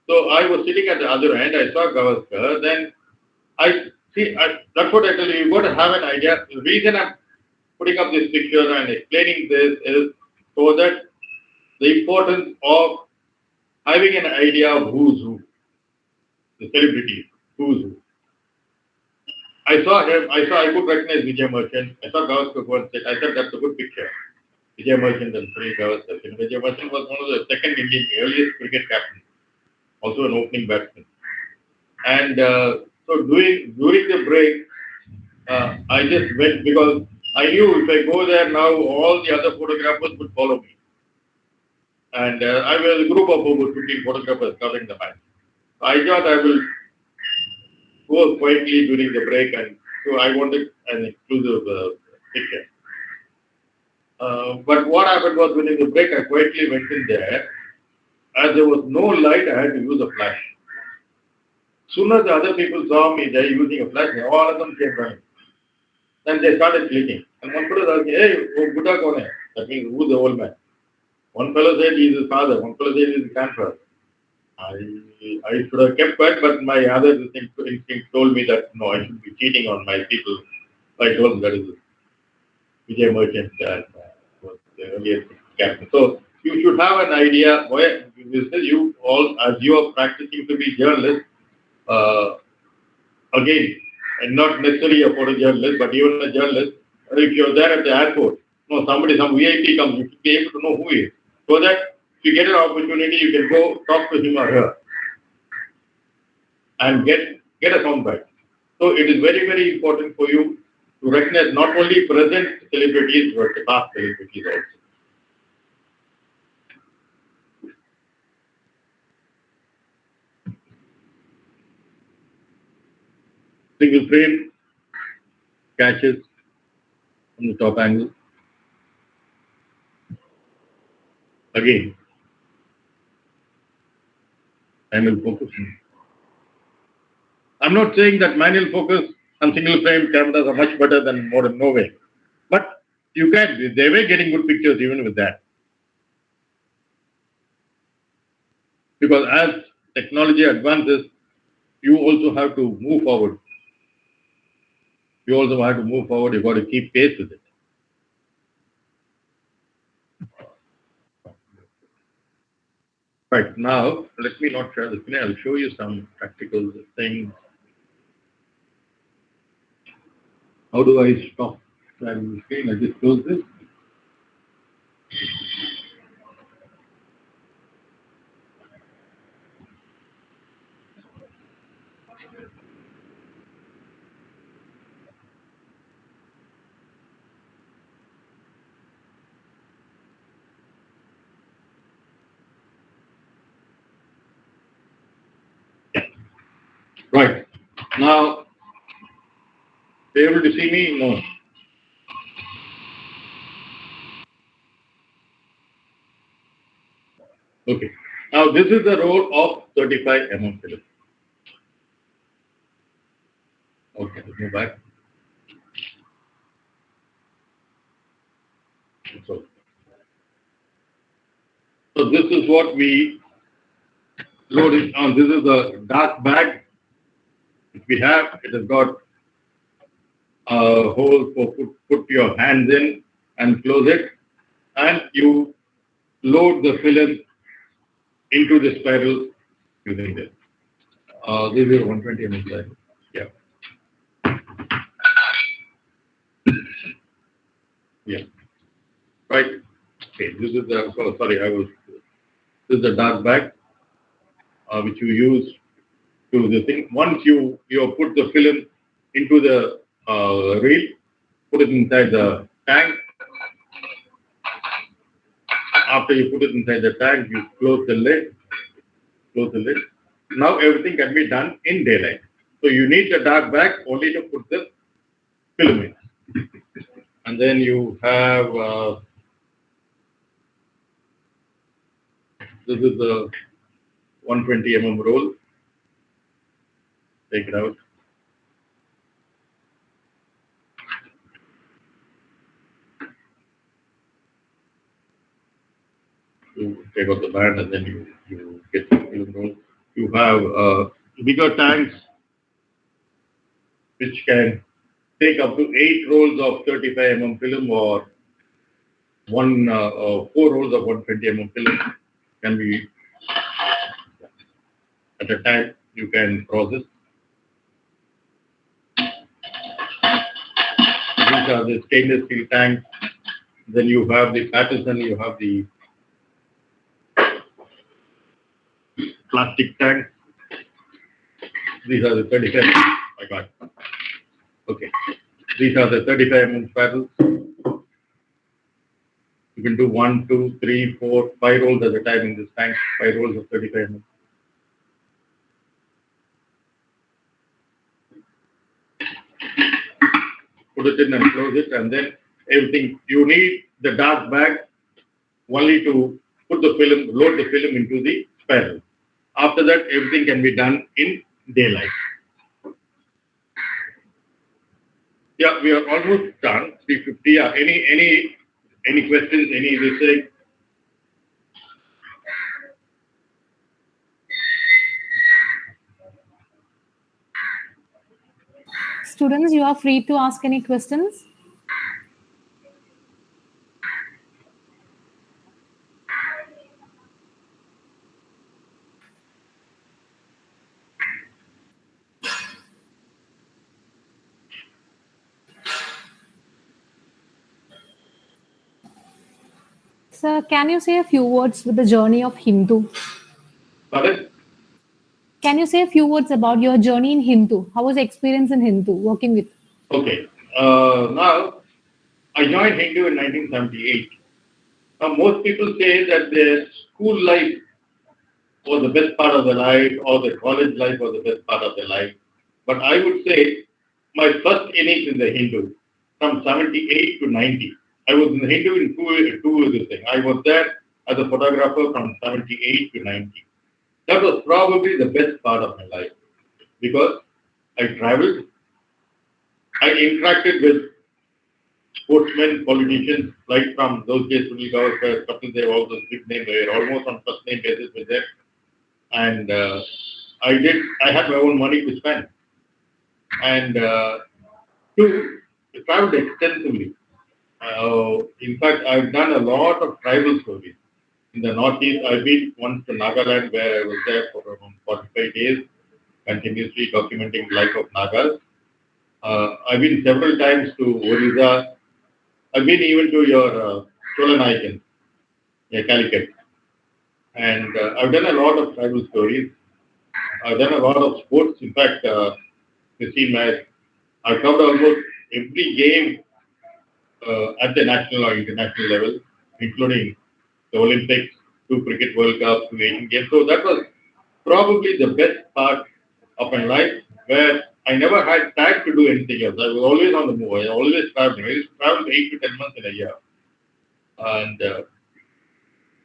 So I was sitting at the other end. I saw Gavaskar. Then that's what I tell you. You got to have an idea. The reason I'm putting up this picture and explaining this is so that the importance of having an idea of who's who, the celebrities, who's who. I saw him. I could recognize Vijay Merchant. I saw Gavaskar once. I said that's a good picture. Vijay Merchant and Sunil Gavaskar. Vijay Merchant was one of the second Indian earliest cricket captains, also an opening batsman. And so during the break, I just went because I knew if I go there now, all the other photographers would follow me. And I was a group of over 15 photographers covering the match. I thought I will go quietly during the break, and so I wanted an exclusive picture. But what happened was during the break, I quietly went in there. As there was no light, I had to use a flash. Soon as the other people saw me there using a flash, all of them came running. Then they started clicking. And one fellow was asking, hey, oh, Buddha kaun hai? That means who's the old man? One fellow said he's his father. One fellow said he's his grandfather. I should have kept quiet, but my other instinct told me that no, I should be cheating on my people. I told him that is Vijay Merchant was the earliest captain. So you should have an idea where you all, as you are practicing to be journalists, again, and not necessarily a photojournalist, but even a journalist, if you're there at the airport, some VIP comes, you should be able to know who he is. So that if you get an opportunity, you can go talk to him or her and get a soundbite. So it is very, very important for you to recognize not only present celebrities, but the past celebrities also. Single frame catches from the top angle. Again, manual focus. I'm not saying that manual focus and single frame cameras are much better than modern, no way. But you can, they were getting good pictures even with that. Because as technology advances, you also have to move forward. You've got to keep pace with it. Right, now, let me not share the screen. I'll show you some practical things. How do I stop sharing the screen? I just close this. Right. Now, be able to see me? No. Okay. Now, this is the roll of 35 film. Okay, let's move back. So this is what we loaded on. This is a dark bag. If we have, it has got a hole for put your hands in and close it, and you load the film into the spiral using this. This is 120 mm size. Yeah. Yeah. Right. Okay. This is the. Oh, sorry, I was. This is the dark bag which you use to the thing. Once you put the film into the reel, put it inside the tank. After you put it inside the tank, you close the lid. Close the lid. Now everything can be done in daylight. So you need the dark bag only to put the film in. And then you have this is the 120 mm roll. Take it out. You take out the band and then you get the film roll. You have bigger tanks which can take up to 8 rolls of 35 mm film or 4 rolls of 120 mm film can be at a time you can process. These are the stainless steel tanks. Then you have the Patterson, you have the plastic tank. These are the 35. I got it. Okay. These are the 35 mm paddles. You can do 1, 2, 3, 4, 5 rolls at a time in this tank. 5 rolls of 35 mm. Put it in and close it, and then everything. You need the dark bag only to put the film, load the film into the spiral. After that, everything can be done in daylight. Yeah, we are almost done. 350. Yeah. Any questions? Any mistake? Students, you are free to ask any questions. Sir, can you say a few words with the journey of Hindu? Pardon? Can you say a few words about your journey in Hindu? How was the experience in Hindu working with? Okay. Now, I joined Hindu in 1978. Now, most people say that their school life was the best part of their life or the college life was the best part of their life. But I would say my first innings in the Hindu from 78 to 90. I was in the Hindu in two this thing. I was there as a photographer from 78 to 90. That was probably the best part of my life because I traveled, I interacted with sportsmen, politicians, like from those days, Sunil Gavaskar, Kapil Dev, all those big names, they were almost on first name basis with them. And I had my own money to spend. And traveled extensively. In fact, I've done a lot of tribal stories. In the Northeast, I've been once to Nagaland where I was there for around 45 days, continuously documenting the life of Nagas. I've been several times to Orissa. I've been even to your Cholanaikan, Calicut. And I've done a lot of tribal stories. I've done a lot of sports. In fact, you see, I covered almost every game at the national or international level, including the Olympics, 2 Cricket World Cups, 2 Asian Games. So that was probably the best part of my life where I never had time to do anything else. I was always on the move. I always traveling. I used to travel 8 to 10 months in a year. And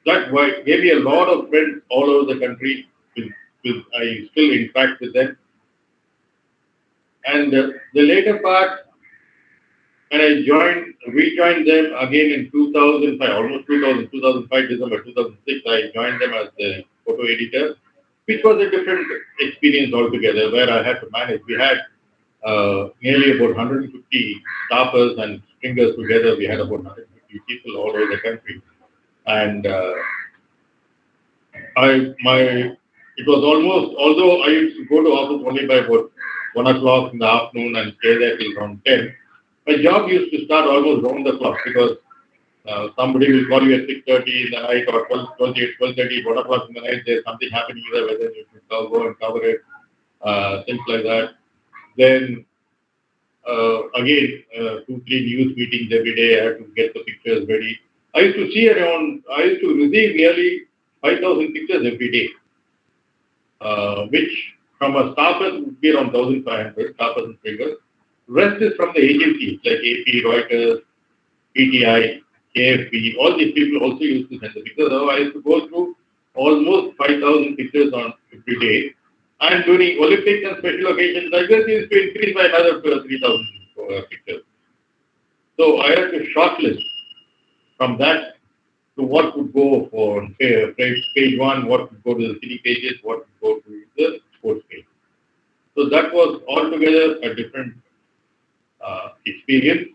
that gave me a lot of friends all over the country. I still interact with them. And the later part, when I rejoined them again in 2005, almost 2005, December 2006, I joined them as the photo editor, which was a different experience altogether, where I had to manage. We had nearly about 150 staffers and stringers together. We had about 150 people all over the country. And it was almost, although I used to go to office only by about 1 o'clock in the afternoon and stay there till around 10, my job used to start almost round the clock because somebody will call you at 6:30 in the night or 12:30, 1 o'clock in the night. There's something happening there, whether you should go and cover it, things like that. Then again, 2-3 news meetings every day. I had to get the pictures ready. I used to receive nearly 5,000 pictures every day, which from a staffer would be around 1,500 staffers and stringers. Rest is from the agencies like AP, Reuters, PTI, AFP. All these people also used to send the pictures. So I used to go through almost 5,000 pictures on every day. And during Olympics and special occasions like this, it used to increase by another 2,000 or 3,000 pictures. So I had to shortlist from that to what would go for page 1, what would go to the city pages, what would go to the sports page. So that was altogether a different experience,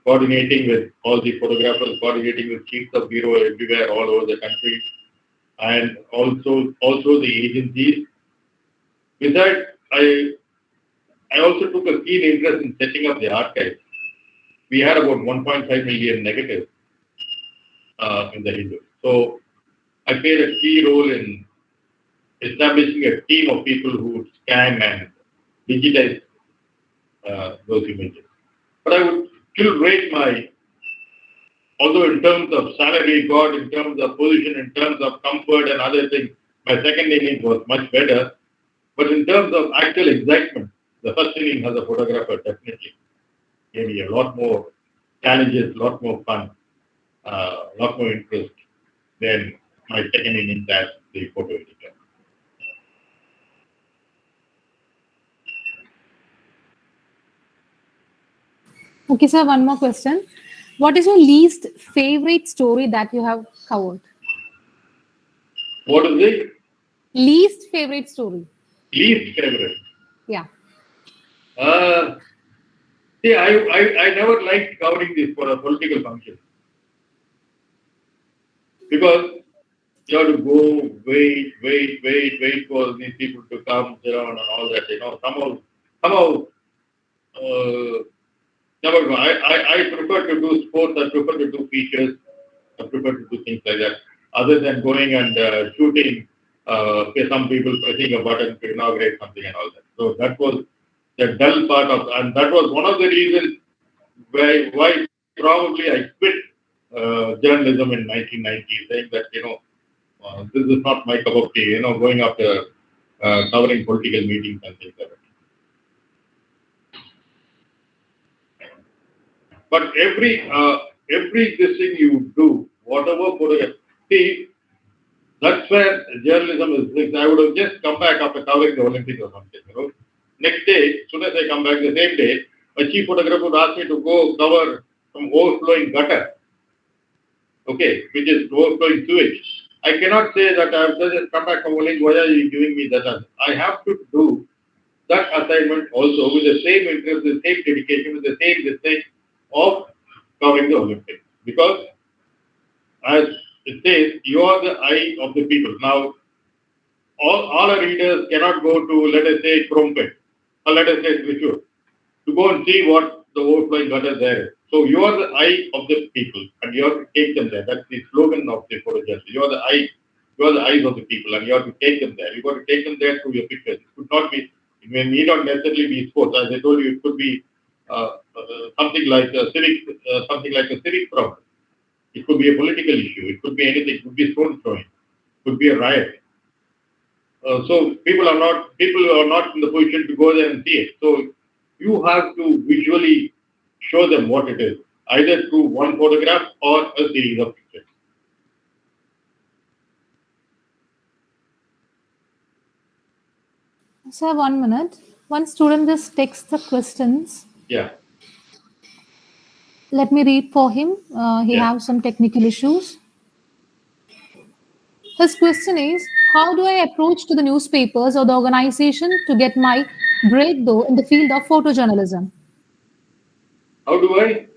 coordinating with all the photographers, coordinating with chiefs of bureau everywhere, all over the country, and also the agencies. With that, I also took a keen interest in setting up the archive. We had about 1.5 million negatives in the Hindu. So I played a key role in establishing a team of people who would scan and digitize those images. But I would still rate although in terms of salary got, in terms of position, in terms of comfort and other things, my second innings was much better. But in terms of actual excitement, the first inning as a photographer definitely gave me a lot more challenges, a lot more fun, a lot more interest than my second innings as the photo editor. Okay, sir, one more question. What is your least favorite story that you have covered? What is it? Least favorite story. Least favorite? Yeah. See, I never liked covering this for a political function. Because you have to go, wait for these people to come around and all that, somehow, never go. I prefer to do sports, I prefer to do features, I prefer to do things like that, other than going and shooting, some people pressing a button to inaugurate something and all that. So that was the dull part and that was one of the reasons why probably I quit journalism in 1990, saying that, this is not my cup of tea, going after covering political meetings and things like that. But every this thing you do, whatever photograph, see, that's where journalism is. I would have just come back after covering the Olympics or something. Next day, as soon as I come back, the same day, a chief photographer would ask me to go cover some overflowing gutter, which is overflowing sewage. I cannot say that I have just come back from Olympics. Why are you giving me that? I have to do that assignment also with the same interest, the same dedication, with the same mistake of covering the Olympics. Because, as it says, you are the eye of the people. Now, all our readers cannot go to, let us say, Krompet, or let us say, Trishur, to go and see what the overflowing gutter there is. So, you are the eye of the people, and you have to take them there. That's the slogan of the photojournalist. You are the eyes of the people, and you have to take them there. You got to take them there through your pictures. It could not be, it need not necessarily be sports. As I told you, it could be something like a civic problem. It could be a political issue. It could be anything. It could be stone throwing. It could be a riot. So people are not in the position to go there and see it. So you have to visually show them what it is, either through one photograph or a series of pictures. Sir, 1 minute. One student just texts the questions. Yeah, Let me read for him. He yeah. has some technical issues. His question is, how do I approach to the newspapers or the organization to get my breakthrough in the field of photojournalism? How do I?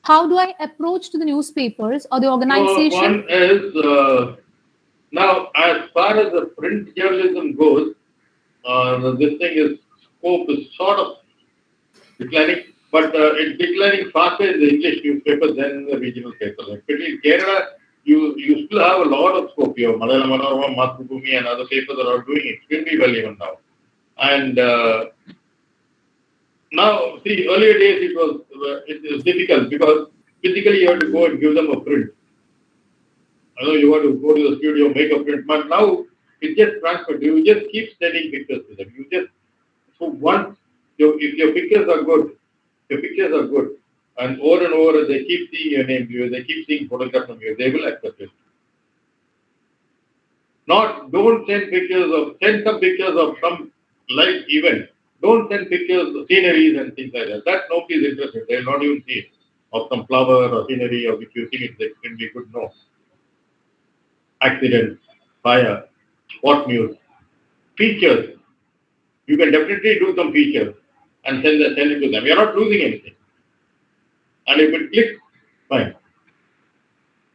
How do I approach to the newspapers or the So organization? one is now as far as the print journalism goes, this thing is scope is sort of declining, but it's declining faster in the English newspapers than in the regional papers. Especially in Kerala, you still have a lot of scope here. Malayalam Manorama, Mathrubhumi, and other papers are all doing extremely well even now. And now, see, earlier days it was difficult because physically you have to go and give them a print. I know you have to go to the studio, make a print, but now it's just transferred. You just keep sending pictures to them. You just so once if your pictures are good, your pictures are good, and over they keep seeing your name, they keep seeing photographs of you, they will accept it. Don't send some pictures of some live event. Don't send pictures of sceneries and things like that. That nobody is interested. They will not even see it. Of some flower or scenery of which you think it's extremely good. No. Accidents, fire, spot news, features. You can definitely do some features and send it to them. You're not losing anything. And if it clicks, fine.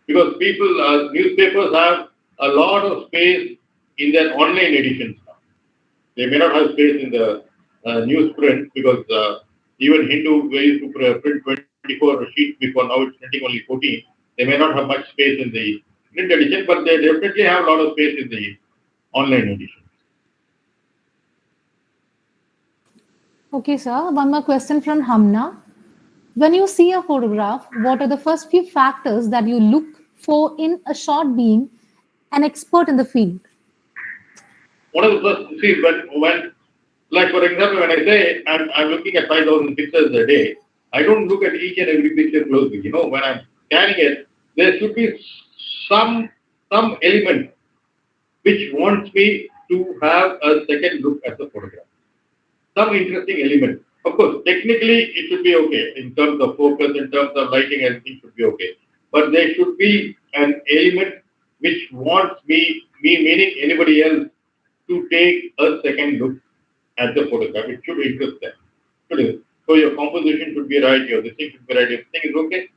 Because newspapers have a lot of space in their online editions now. They may not have space in the newsprint because even Hindu used to print 24 sheets before, now it's printing only 14. They may not have much space in the print edition, but they definitely have a lot of space in the online edition. Okay, sir. One more question from Hamna. When you see a photograph, what are the first few factors that you look for in a shot being an expert in the field? One of the first, see, when like for example, when I say I'm looking at 5,000 pictures a day, I don't look at each and every picture closely. When I'm scanning it, there should be some element which wants me to have a second look at the photograph. Some interesting element. Of course, technically it should be okay in terms of focus, in terms of lighting, everything should be okay. But there should be an element which wants me meaning anybody else, to take a second look at the photograph. It should interest them. So your composition should be right, your thing should be right. If everything is okay,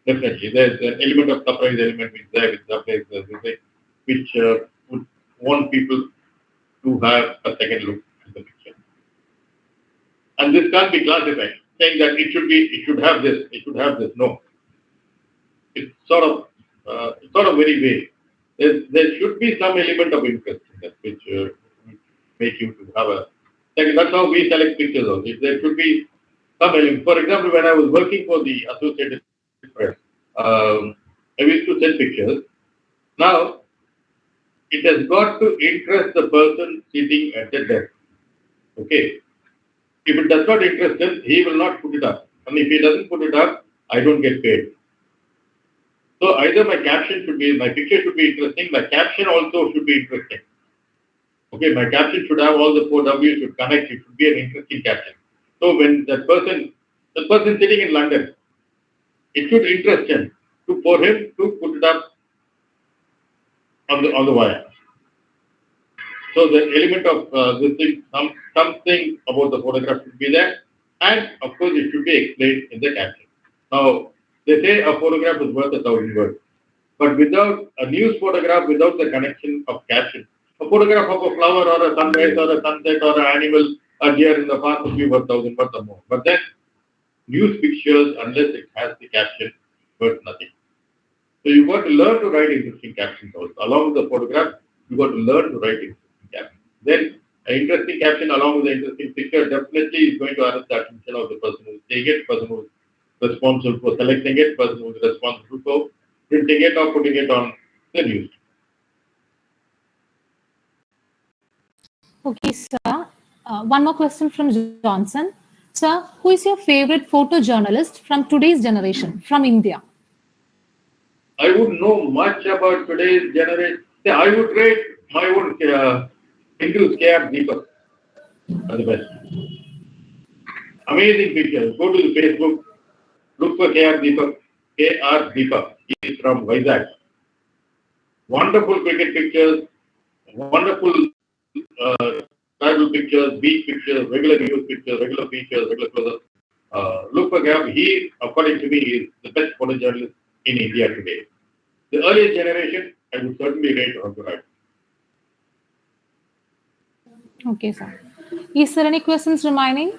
definitely. There's an element of surprise element which is there, which would want people to have a second look at the picture. And this can't be classified, saying that it should have this, it should have this. No. It's sort of very vague. There should be some element of interest in that which make you to have a second. That's how we select pictures also. There should be some element. For example, when I was working for the Associated Press, I used to send pictures. Now, it has got to interest the person sitting at the desk. Okay. If it does not interest him, he will not put it up. And if he doesn't put it up, I don't get paid. So either my picture should be interesting, my caption also should be interesting. Okay, my caption should have all the 4Ws, should connect, it should be an interesting caption. So when the person sitting in London, it should interest him for him to put it up on the wire. So the element of this thing, something about the photograph should be there, and of course it should be explained in the caption. Now, they say a photograph is worth 1,000 words, but without a news photograph, without the connection of caption, a photograph of a flower or a sunrise or a sunset or an animal, a deer in the park would be worth 1,000 words or more. But then, news pictures, unless it has the caption, worth nothing. So you got to learn to write interesting captions also. Along with the photograph, you got to learn to write interesting captions. Then an interesting caption along with the interesting picture definitely is going to arrest the attention of the person who is taking it, person who is responsible for selecting it, person who is responsible for printing it or putting it on the news. Okay, sir. One more question from Johnson. Sir, who is your favorite photojournalist from today's generation, from India? I would know much about today's generation. Yeah, I would rate my own Hindu K.R. Deepak as the best. Amazing pictures. Go to the Facebook, look for K.R. Deepak. K.R. Deepak. He is from Vizag. Wonderful cricket pictures, wonderful tribal pictures, beach pictures, regular news pictures, regular features, regular close-ups. Look for K.R. He, according to me, is the best photojournalist in India today. The earlier generation, I would certainly rate Raghurai. Okay, sir. Is there any questions remaining?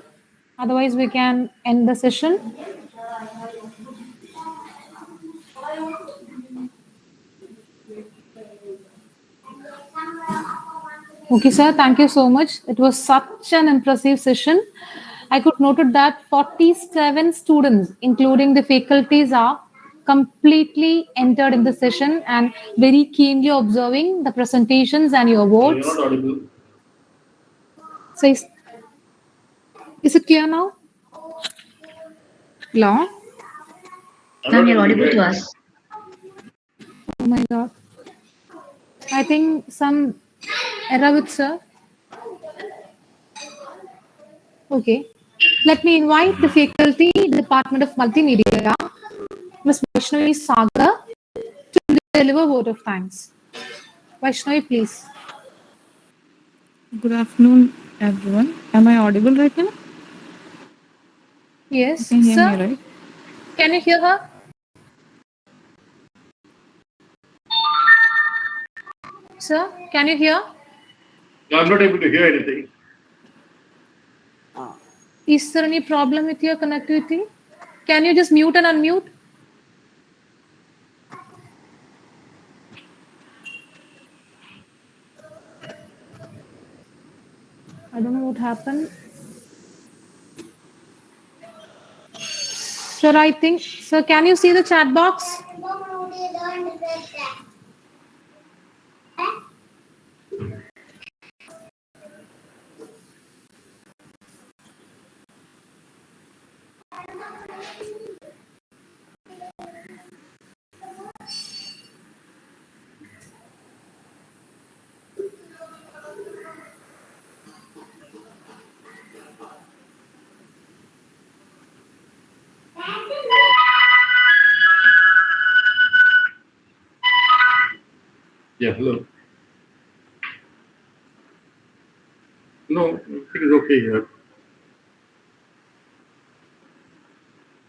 Otherwise, we can end the session. Okay, sir. Thank you so much. It was such an impressive session. I could note that 47 students, including the faculties, are completely entered in the session and very keenly observing the presentations and your You're words. not audible. So, is it clear now? Hello? I'm Ma'am, not you're able to audible to hear. us. Oh my God. I think some error with sir. Okay. Let me invite the faculty, Department of Multimedia, Ms. Vaishnavi Sagar, to deliver vote of thanks. Vaishnavi, please. Good afternoon, everyone. Am I audible right now? Yes, You can hear me, sir. right? Can you hear her? Sir, can you hear? No, I'm not able to hear anything. Is there any problem with your connectivity? Can you just mute and unmute? I don't know what happened. Sir, I think, sir, can you see the chat box? Yeah, hello. No, I think it's okay here.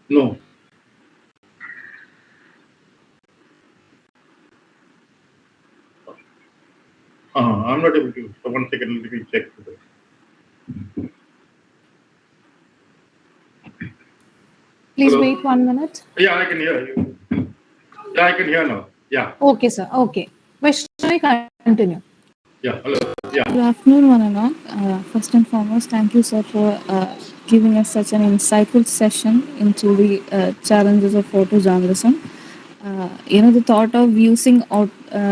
No. I'm not able to. So 1 second, let me check. Please Hello? wait 1 minute. Yeah, I can hear you. Yeah, I can hear now. Yeah, Okay, sir. Okay. Vaishnavi, continue. yeah, hello. Yeah. Good afternoon, one and all. First and foremost, thank you, sir, for giving us such an insightful session into the challenges of photojournalism. The thought of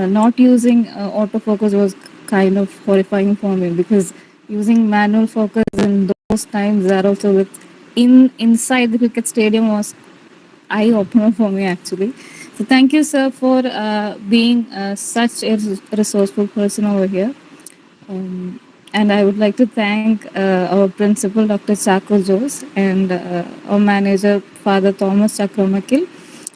not using autofocus was kind of horrifying for me because using manual focus in those times that also inside the cricket stadium was eye opener for me actually. So thank you, sir, for being such a resourceful person over here. And I would like to thank our principal, Dr. Chako Jose, and our manager, Father Thomas Chakramakil,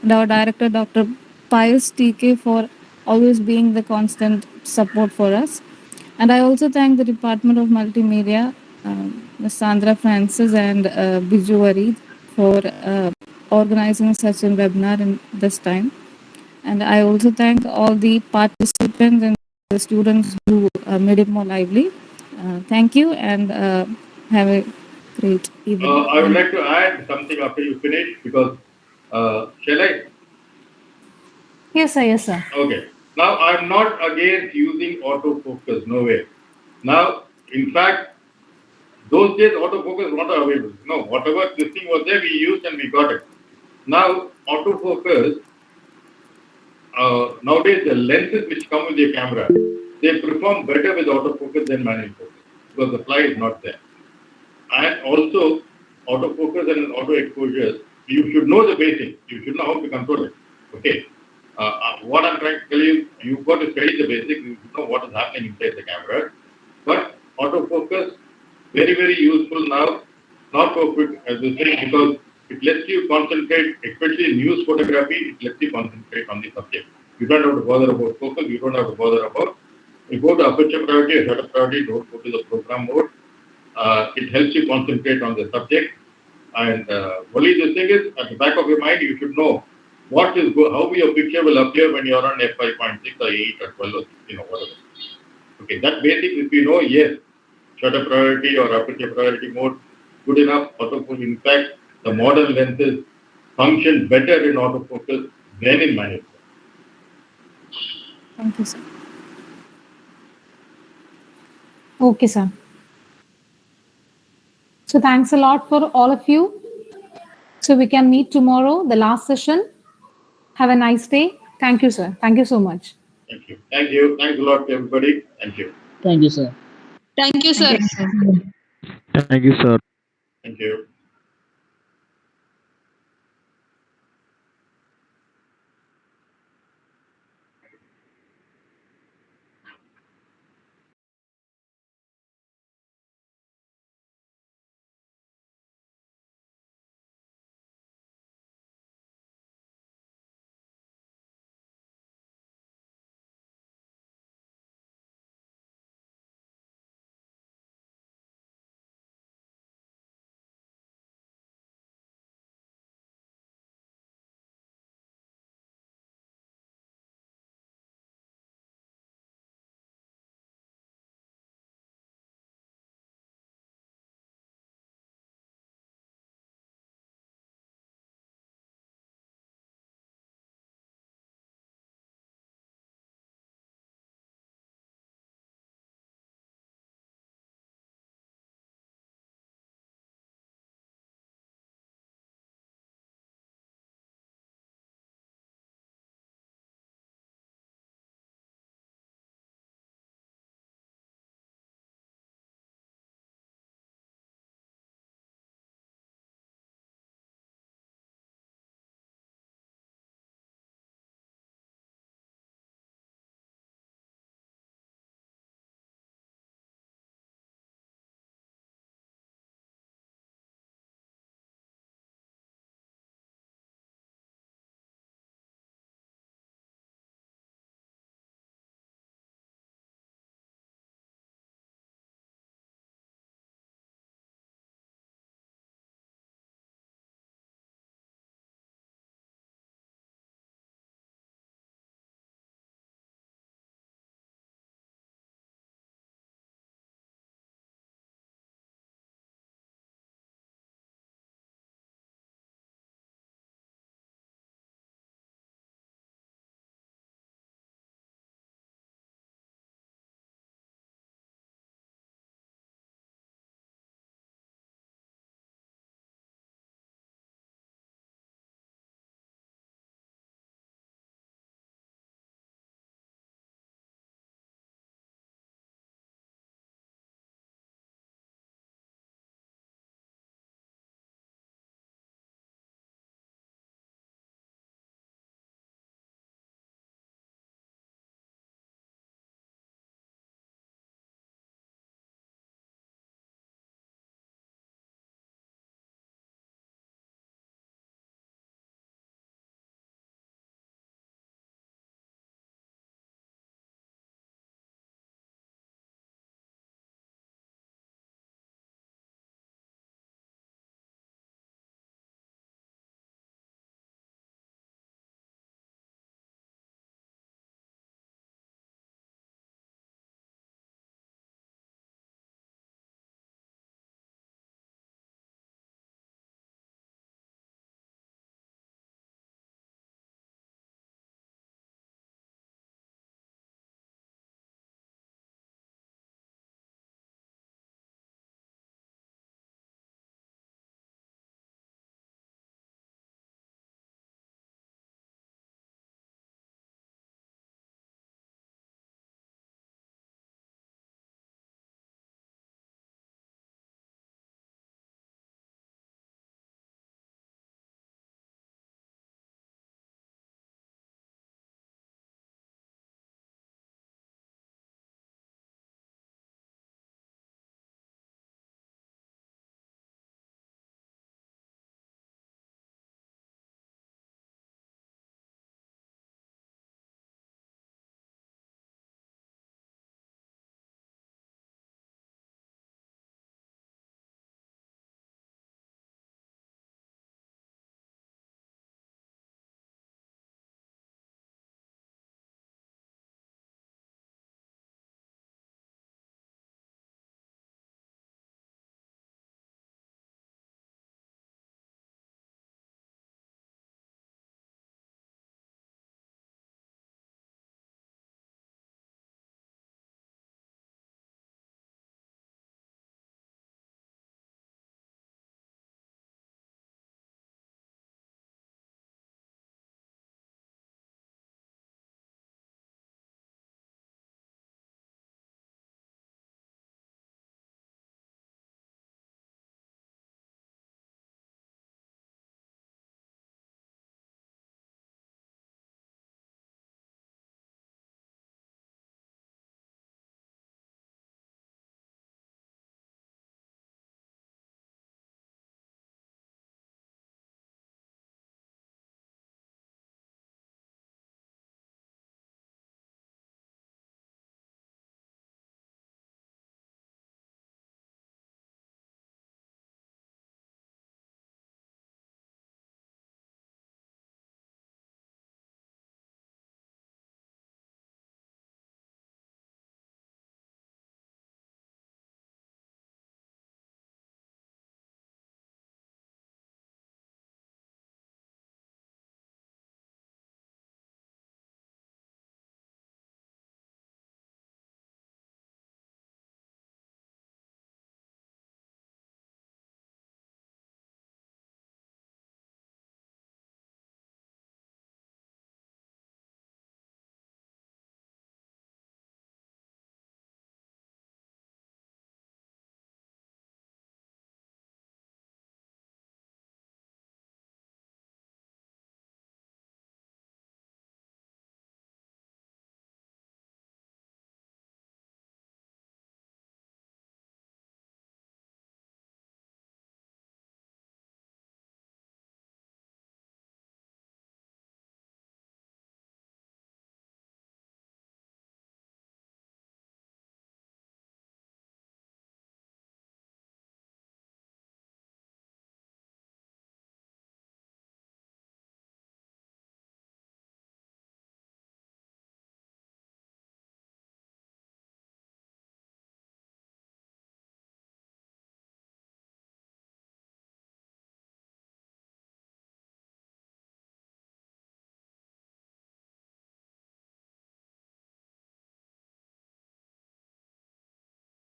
and our director, Dr. Pius TK, for always being the constant support for us. And I also thank the Department of Multimedia, Ms. Sandra Francis and Biju Warid for organizing such a webinar in this time. And I also thank all the participants and the students who made it more lively. Thank you and have a great evening. I would like to add something after you finish because, shall I? Yes, sir. Yes, sir. Okay. Now, I'm not against using autofocus, no way. Now, in fact, those days autofocus was not available. No, whatever this thing was there, we used and we got it. Now, autofocus, nowadays the lenses which come with the camera, they perform better with autofocus than manual focus. because the fly is not there. And also, autofocus and auto exposures, you should know the basics. You should know how to control it. Okay. What I'm trying to tell you, you've got to study the basics. You should know what is happening inside the camera. But autofocus, very, very useful now. Not perfect as I say, because it lets you concentrate, especially in news photography, it lets you concentrate on the subject. You don't have to bother about focus, you don't have to bother about, you go to aperture priority or shutter priority, don't go to the program mode. It helps you concentrate on the subject. And only the thing is, at the back of your mind, you should know what is how your picture will appear when you're on f5.6 or 8 or 12 or whatever. Okay, that basic, if you know, yes, shutter priority or aperture priority mode, good enough. Autofocus, in fact, the modern lenses function better in autofocus than in manual. Thank you, sir. Okay, sir. So thanks a lot for all of you. So we can meet tomorrow, the last session. Have a nice day. Thank you, sir. Thank you so much. Thank you. Thank you. Thanks a lot, everybody. Thank you. Thank you, sir. Thank you, sir. Thank you, sir. Thank you.